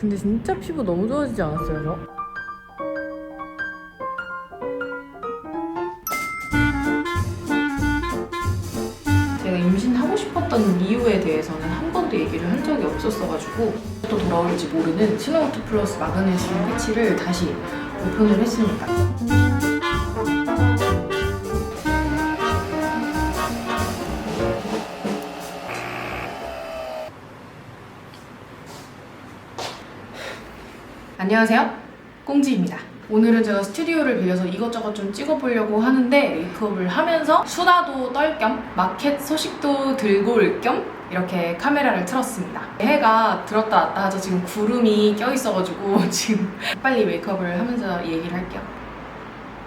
근데 진짜 피부 너무 좋아지지 않았어요, 저? 제가 임신하고 싶었던 이유에 대해서는 한 번도 얘기를 한 적이 없었어가지고 또 돌아올지 모르는 스노우트 플러스 마그네슘 패치를 다시 오픈을 했습니다. 안녕하세요, 꽁지입니다. 오늘은 제가 스튜디오를 빌려서 이것저것 좀 찍어보려고 하는데 메이크업을 하면서 수다도 떨 겸 마켓 소식도 들고 올 겸 이렇게 카메라를 틀었습니다. 해가 들었다 놨다 하죠. 지금 구름이 껴있어가지고 지금 빨리 메이크업을 하면서 얘기를 할게요.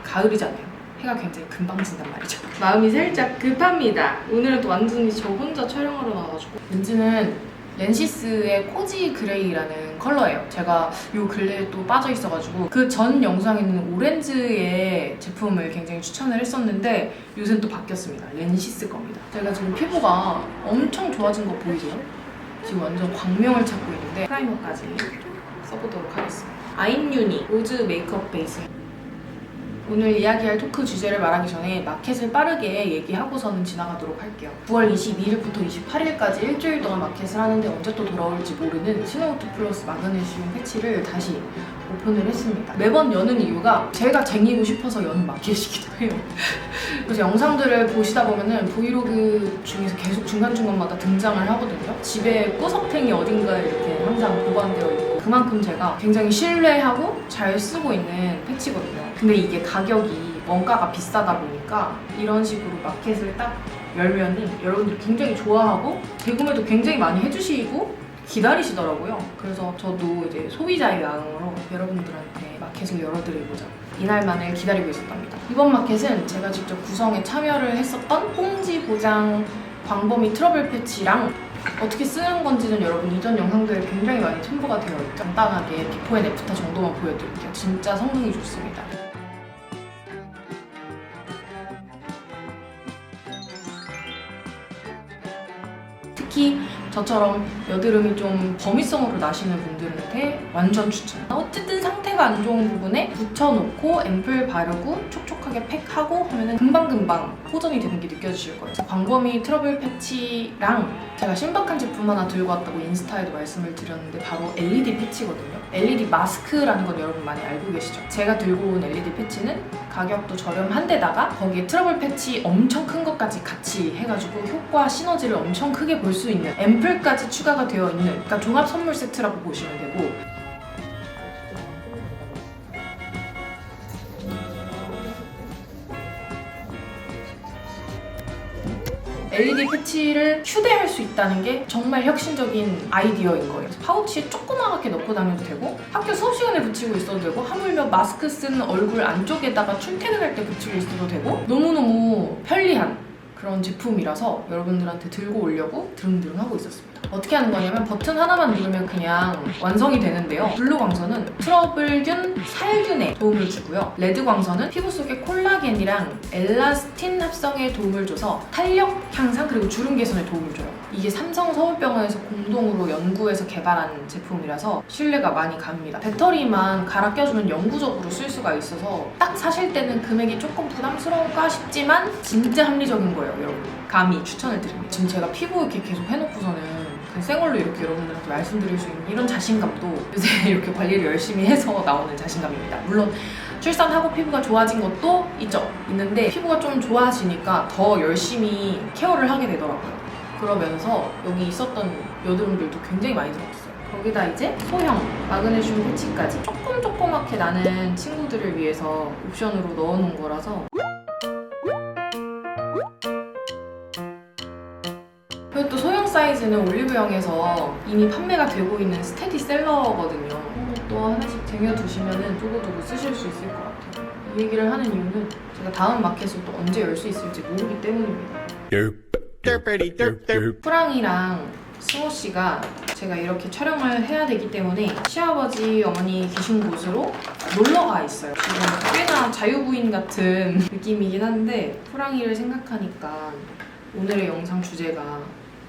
가을이잖아요. 해가 굉장히 금방 진단 말이죠. 마음이 살짝 급합니다. 오늘은 또 완전히 저 혼자 촬영하러 나와가지고 렌즈는 렌시스의 코지 그레이라는 컬러예요. 제가 요 근래에 또 빠져있어가지고 그 전 영상에는 오렌지의 제품을 굉장히 추천을 했었는데 요새는 또 바뀌었습니다. 렌시스 겁니다. 제가 지금 피부가 엄청 좋아진 거 보이세요? 지금 완전 광명을 찾고 있는데 프라이머까지 써보도록 하겠습니다. 아임유니 로즈 메이크업 베이스. 오늘 이야기할 토크 주제를 말하기 전에 마켓을 빠르게 얘기하고서는 지나가도록 할게요. 9월 22일부터 28일까지 일주일 동안 마켓을 하는데 언제 또 돌아올지 모르는 스노우트 플러스 마그네슘 패치를 다시 오픈을 했습니다. 매번 여는 이유가 제가 쟁이고 싶어서 여는 마켓이기도 해요. 그래서 영상들을 보시다 보면은 브이로그 중에서 계속 중간중간마다 등장을 하거든요. 집에 꾸석탱이 어딘가에 이렇게 항상 보관되어 있고 그만큼 제가 굉장히 신뢰하고 잘 쓰고 있는 패치거든요. 근데 이게 가격이 원가가 비싸다 보니까 이런 식으로 마켓을 딱 열면은 여러분들이 굉장히 좋아하고 재구매도 굉장히 많이 해주시고 기다리시더라고요. 그래서 저도 이제 소비자의 마음으로 여러분들한테 마켓을 열어드리고자 이날만을 기다리고 있었답니다. 이번 마켓은 제가 직접 구성에 참여를 했었던 꽁지 보장 광범위 트러블 패치랑 어떻게 쓰는 건지는 여러분 이전 영상들에 굉장히 많이 첨부가 되어 있죠. 간단하게 비포 앤 애프터 정도만 보여드릴게요. 진짜 성능이 좋습니다. 특히 저처럼 여드름이 좀 범위성으로 나시는 분들한테 완전 추천. 어쨌든 상태가 안 좋은 부분에 붙여놓고 앰플 바르고 촉촉하게 팩하고 하면은 금방금방 호전이 되는 게 느껴지실 거예요. 광범위 트러블 패치랑 제가 신박한 제품 하나 들고 왔다고 인스타에도 말씀을 드렸는데 바로 LED 패치거든요. LED 마스크라는 건 여러분 많이 알고 계시죠? 제가 들고 온 LED 패치는 가격도 저렴한데다가 거기에 트러블 패치 엄청 큰 것까지 같이 해가지고 효과 시너지를 엄청 크게 볼 수 있는 앰플까지 추가가 되어 있는 그러니까 종합 선물 세트라고 보시면 되고 LED 패치를 휴대할 수 있다는 게 정말 혁신적인 아이디어인 거예요. 파우치에 조그맣게 넣고 다녀도 되고 학교 수업 시간에 붙이고 있어도 되고 하물며 마스크 쓴 얼굴 안쪽에다가 출퇴근할 때 붙이고 있어도 되고 너무너무 편리한 그런 제품이라서 여러분들한테 들고 오려고 드릉드릉 하고 있었습니다. 어떻게 하는 거냐면 버튼 하나만 누르면 그냥 완성이 되는데요. 블루 광선은 트러블균, 살균에 도움을 주고요. 레드 광선은 피부 속의 콜라겐이랑 엘라스틴 합성에 도움을 줘서 탄력 향상 그리고 주름 개선에 도움을 줘요. 이게 삼성 서울병원에서 공동으로 연구해서 개발한 제품이라서 신뢰가 많이 갑니다. 배터리만 갈아 껴주면 영구적으로 쓸 수가 있어서 딱 사실 때는 금액이 조금 부담스러울까 싶지만 진짜 합리적인 거예요, 여러분. 감히 추천을 드립니다. 지금 제가 피부 이렇게 계속 해놓고서는 그냥 생얼로 이렇게 여러분들한테 말씀드릴 수 있는 이런 자신감도 요새 이렇게 관리를 열심히 해서 나오는 자신감입니다. 물론 출산하고 피부가 좋아진 것도 있는데 피부가 좀 좋아지니까 더 열심히 케어를 하게 되더라고요. 그러면서 여기 있었던 여드름들도 굉장히 많이 들었어요. 거기다 이제 소형 마그네슘 패치까지 조그맣게 나는 친구들을 위해서 옵션으로 넣어놓은 거라서 그리고 또 소형 사이즈는 올리브영에서 이미 판매가 되고 있는 스테디셀러거든요. 또 하나씩 쟁여두시면 두고두고 쓰실 수 있을 것 같아요. 이 얘기를 하는 이유는 제가 다음 마켓을 또 언제 열 수 있을지 모르기 때문입니다. 프랑이랑 승호씨가 제가 이렇게 촬영을 해야 되기 때문에 시아버지 어머니 계신 곳으로 놀러가 있어요. 지금 꽤나 자유부인 같은 느낌이긴 한데 프랑이를 생각하니까 오늘의 영상 주제가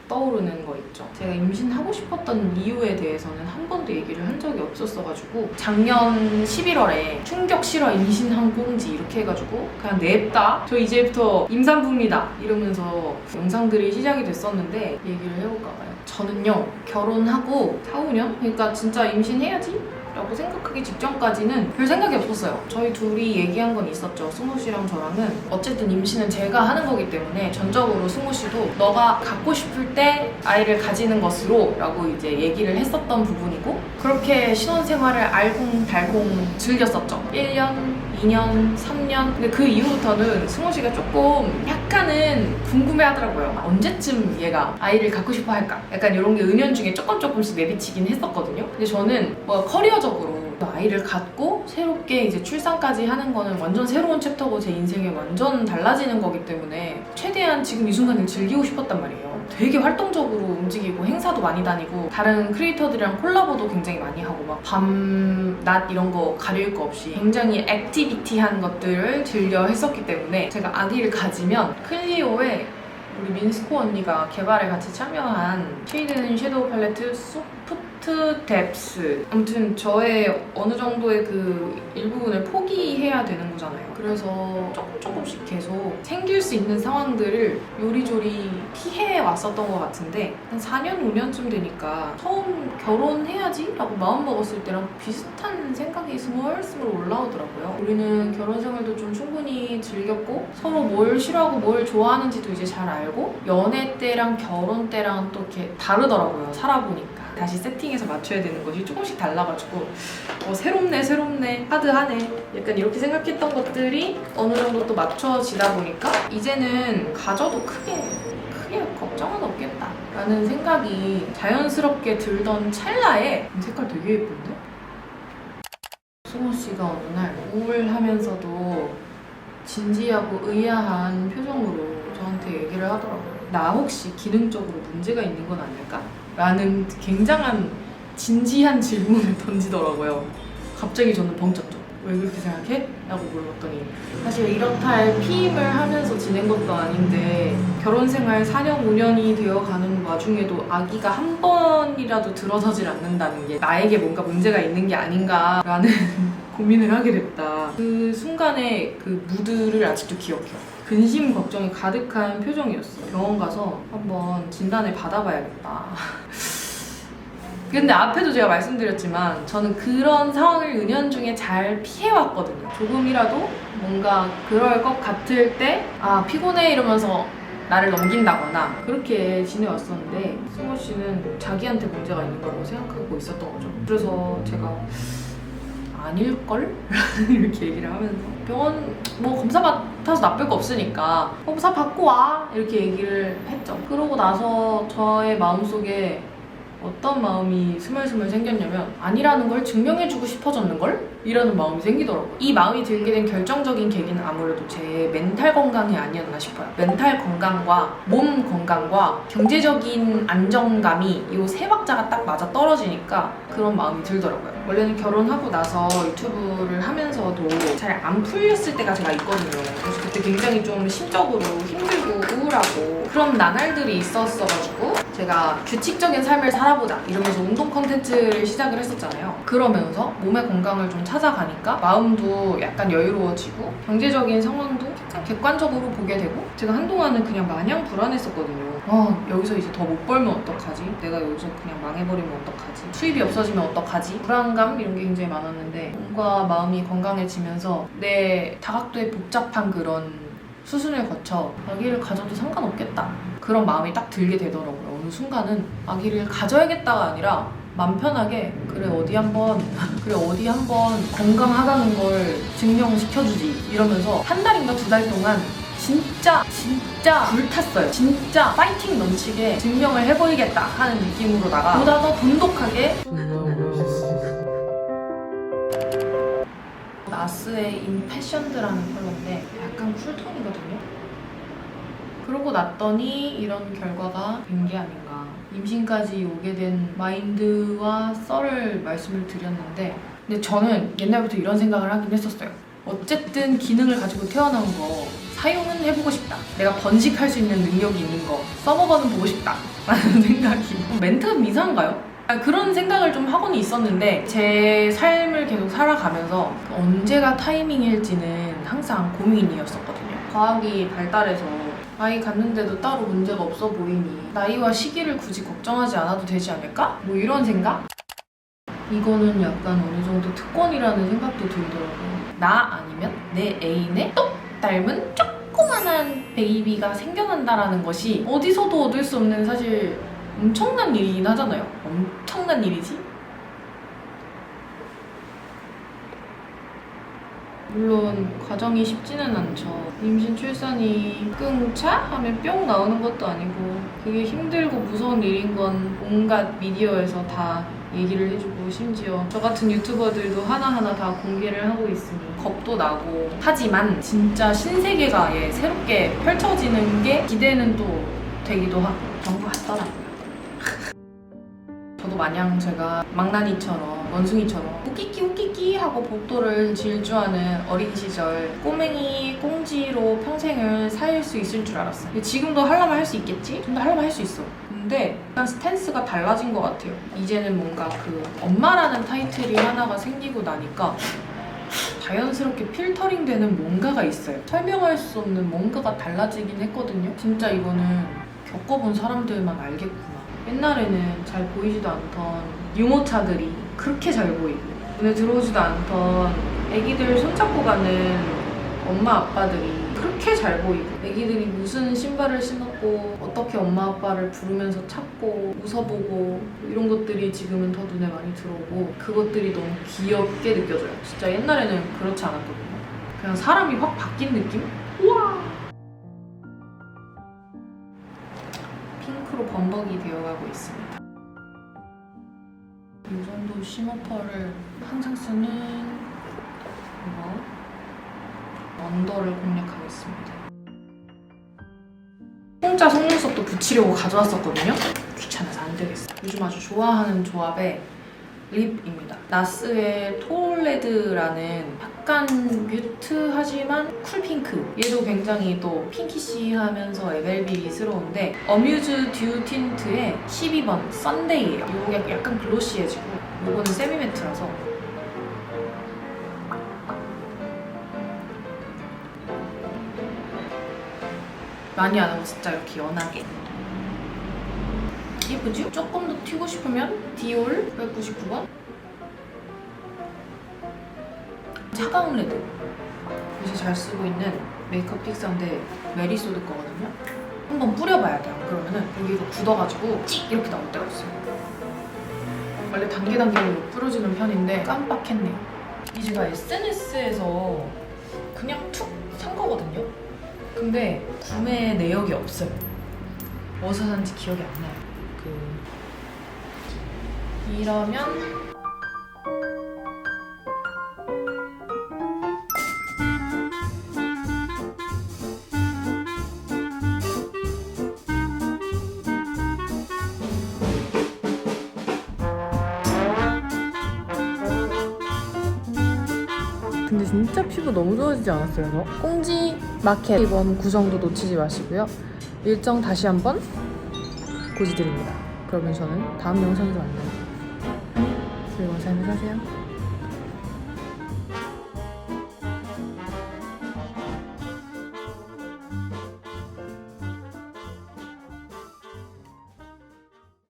떠오르는 거 있죠. 제가 임신하고 싶었던 이유에 대해서는 한 번도 얘기를 한 적이 없었어가지고 작년 11월에 충격 실화 임신한 꽁지 이렇게 해가지고 그냥 냅다 저 이제부터 임산부입니다 이러면서 영상들이 시작이 됐었는데 얘기를 해볼까 봐요. 저는요 결혼하고 4, 5년? 그러니까 진짜 임신해야지 라고 생각하기 직전까지는 별 생각이 없었어요. 저희 둘이 얘기한 건 있었죠. 승우 씨랑 저랑은 어쨌든 임신은 제가 하는 거기 때문에 전적으로 승우 씨도 너가 갖고 싶을 때 아이를 가지는 것으로 라고 이제 얘기를 했었던 부분이고 그렇게 신혼생활을 알콩달콩 즐겼었죠. 1년, 2년, 3년 근데 그 이후부터는 승우 씨가 조금 약간은 궁금해하더라고요. 언제쯤 얘가 아이를 갖고 싶어 할까? 약간 이런 게 은연중에 조금씩 내비치긴 했었거든요. 근데 저는 뭐 커리어적으로 아이를 갖고 새롭게 이제 출산까지 하는 거는 완전 새로운 챕터고 제 인생에 완전 달라지는 거기 때문에 최대한 지금 이 순간을 즐기고 싶었단 말이에요. 되게 활동적으로 움직이고 행사도 많이 다니고 다른 크리에이터들이랑 콜라보도 굉장히 많이 하고 막 밤, 낮 이런 거 가릴 거 없이 굉장히 액티비티한 것들을 즐겨 했었기 때문에 제가 아기를 가지면 클리오의 우리 민스코 언니가 개발에 같이 참여한 쉐이드 섀도우 팔레트 소프트 뎁스 아무튼 저의 어느 정도의 그 일부분을 포기해야 되는 거잖아요. 그래서 조금씩 계속 생길 수 있는 상황들을 요리조리 피해 왔었던 것 같은데 한 4년, 5년쯤 되니까 처음 결혼해야지? 라고 마음먹었을 때랑 비슷한 생각이 스멀스멀 올라오더라고요. 우리는 결혼 생활도 좀 충분히 즐겼고 서로 뭘 싫어하고 뭘 좋아하는지도 이제 잘 알고 연애 때랑 결혼 때랑 또 이렇게 다르더라고요. 살아보니까. 다시 세팅해서 맞춰야 되는 것이 조금씩 달라가지고 새롭네 하드하네 약간 이렇게 생각했던 것들이 어느 정도 또 맞춰지다 보니까 이제는 가져도 크게 걱정은 없겠다 라는 생각이 자연스럽게 들던 찰나에 이 색깔 되게 예쁜데? 승우 씨가 어느 날 우울하면서도 진지하고 의아한 표정으로 저한테 얘기를 하더라고요. 나 혹시 기능적으로 문제가 있는 건 아닐까? 라는 굉장한 진지한 질문을 던지더라고요. 갑자기 저는 벙쪘죠. 왜 그렇게 생각해? 라고 물어봤더니 사실 이렇다 할 피임을 하면서 지낸 것도 아닌데 결혼생활 4년, 5년이 되어가는 와중에도 아기가 한 번이라도 들어서질 않는다는 게 나에게 뭔가 문제가 있는 게 아닌가라는 고민을 하게 됐다. 그 순간의 그 무드를 아직도 기억해요. 근심 걱정이 가득한 표정이었어요. 병원 가서 한번 진단을 받아봐야겠다. 근데 앞에도 제가 말씀드렸지만 저는 그런 상황을 은연중에 잘 피해왔거든요. 조금이라도 뭔가 그럴 것 같을 때 피곤해 이러면서 나를 넘긴다거나 그렇게 지내왔었는데 승우 씨는 자기한테 문제가 있는 거라고 생각하고 있었던 거죠. 그래서 제가 아닐걸? 이렇게 얘기를 하면서 병원 검사 받아서 나쁠 거 없으니까 검사 받고 와 이렇게 얘기를 했죠. 그러고 나서 저의 마음속에 어떤 마음이 스멀스멀 생겼냐면 아니라는 걸 증명해주고 싶어졌는걸? 이라는 마음이 생기더라고요. 이 마음이 들게 된 결정적인 계기는 아무래도 제 멘탈 건강이 아니었나 싶어요. 멘탈 건강과 몸 건강과 경제적인 안정감이 이 세 박자가 딱 맞아 떨어지니까 그런 마음이 들더라고요. 원래는 결혼하고 나서 유튜브를 하면서도 잘 안 풀렸을 때가 제가 있거든요. 그래서 그때 굉장히 좀 심적으로 힘들고 우울하고 그런 나날들이 있었어가지고 제가 규칙적인 삶을 살아보자 이러면서 운동 컨텐츠를 시작을 했었잖아요. 그러면서 몸의 건강을 좀 찾아가니까 마음도 약간 여유로워지고 경제적인 상황도 약간 객관적으로 보게 되고 제가 한동안은 그냥 마냥 불안했었거든요. 여기서 이제 더 못 벌면 어떡하지? 내가 여기서 그냥 망해버리면 어떡하지? 수입이 없어지면 어떡하지? 불안감 이런 게 굉장히 많았는데 몸과 마음이 건강해지면서 내 다각도의 복잡한 그런 수순을 거쳐 아기를 가져도 상관없겠다 그런 마음이 딱 들게 되더라고요. 어느 순간은 아기를 가져야겠다가 아니라 맘 편하게 그래 어디 한번 건강하다는 걸 증명시켜주지 이러면서 한 달인가 2달 동안 진짜 불탔어요. 진짜 파이팅 넘치게 증명을 해보이겠다 하는 느낌으로다가 보다 더 돈독하게 나스의 임패션드라는 컬러인데 약간 쿨톤이거든요. 그러고 났더니 이런 결과가 된 게 아닌가. 임신까지 오게 된 마인드와 썰을 말씀을 드렸는데 근데 저는 옛날부터 이런 생각을 하긴 했었어요. 어쨌든 기능을 가지고 태어난 거 사용은 해보고 싶다. 내가 번식할 수 있는 능력이 있는 거 써먹어는 보고 싶다. 라는 생각이. 멘트가 좀 이상한가요? 그런 생각을 좀 하고는 있었는데 제 삶을 계속 살아가면서 언제가 타이밍일지는 항상 고민이었었거든요. 과학이 발달해서 아이 갖는데도 따로 문제가 없어 보이니 나이와 시기를 굳이 걱정하지 않아도 되지 않을까? 뭐 이런 생각? 이거는 약간 어느 정도 특권이라는 생각도 들더라고요. 나 아니면 내 애인의 똑 닮은 조그만한 베이비가 생겨난다라는 것이 어디서도 얻을 수 없는 사실 엄청난 일이긴 하잖아요. 엄청난 일이지? 물론 과정이 쉽지는 않죠. 임신 출산이 끙차? 하면 뿅 나오는 것도 아니고 그게 힘들고 무서운 일인 건 온갖 미디어에서 다 얘기를 해주고 심지어 저 같은 유튜버들도 하나하나 다 공개를 하고 있으니 겁도 나고 하지만 진짜 신세계가 아예 새롭게 펼쳐지는 게 기대는 또 되기도 하고 그런 것 같더라고요. 저도 마냥 제가 망나니처럼 원숭이처럼 우끼끼 하고 복도를 질주하는 어린 시절 꼬맹이 꽁지로 평생을 살 수 있을 줄 알았어요. 근데 지금도 하려면 할 수 있겠지? 좀 더 하려면 할 수 있어. 근데 약간 스탠스가 달라진 것 같아요. 이제는 뭔가 그 엄마라는 타이틀이 하나가 생기고 나니까 자연스럽게 필터링 되는 뭔가가 있어요. 설명할 수 없는 뭔가가 달라지긴 했거든요. 진짜 이거는 겪어본 사람들만 알겠구나. 옛날에는 잘 보이지도 않던 유모차들이 그렇게 잘 보이고 눈에 들어오지도 않던 애기들 손잡고 가는 엄마 아빠들이 그렇게 잘 보이고 애기들이 무슨 신발을 신었고 어떻게 엄마 아빠를 부르면서 찾고 웃어보고 이런 것들이 지금은 더 눈에 많이 들어오고 그것들이 너무 귀엽게 느껴져요. 진짜 옛날에는 그렇지 않았거든요. 그냥 사람이 확 바뀐 느낌? 우와! 핑크로 범벅이 되어가고 있습니다. 이 정도 쉬머퍼를 항상 쓰는 이거 언더를 공략하겠습니다. 공짜 속눈썹도 붙이려고 가져왔었거든요. 귀찮아서 안 되겠어. 요즘 아주 좋아하는 조합의 립입니다. 나스의 톨레드라는 약간 뮤트하지만 쿨핑크. 얘도 굉장히 또 핑키시하면서 에벨비리스러운데 어뮤즈 듀 틴트의 12번 썬데이예요. 이거 약간 글로시해지고 이거는 세미매트라서 많이 안 하고 진짜 이렇게 연하게 예쁘지? 조금 더 튀고 싶으면 디올 199번 차가운 레드 요새 잘 쓰고 있는 메이크업 픽서인데 메리소드 거거든요. 한번 뿌려봐야 돼요. 그러면은 여기가 굳어가지고 찍 이렇게 나올 때가 있어요. 원래 단계로 뿌려지는 편인데 깜빡했네요. 이 제가 SNS에서 그냥 툭 산 거거든요. 근데 구매 내역이 없어요. 어디서 산지 기억이 안 나요. 이러면 근데 진짜 피부 너무 좋아지지 않았어요? 저? 꽁지 마켓 이번 구성도 놓치지 마시고요. 일정 다시 한번 고지드립니다. 그러면 저는 다음 영상에서 만나요. 즐거운 삶을 사세요.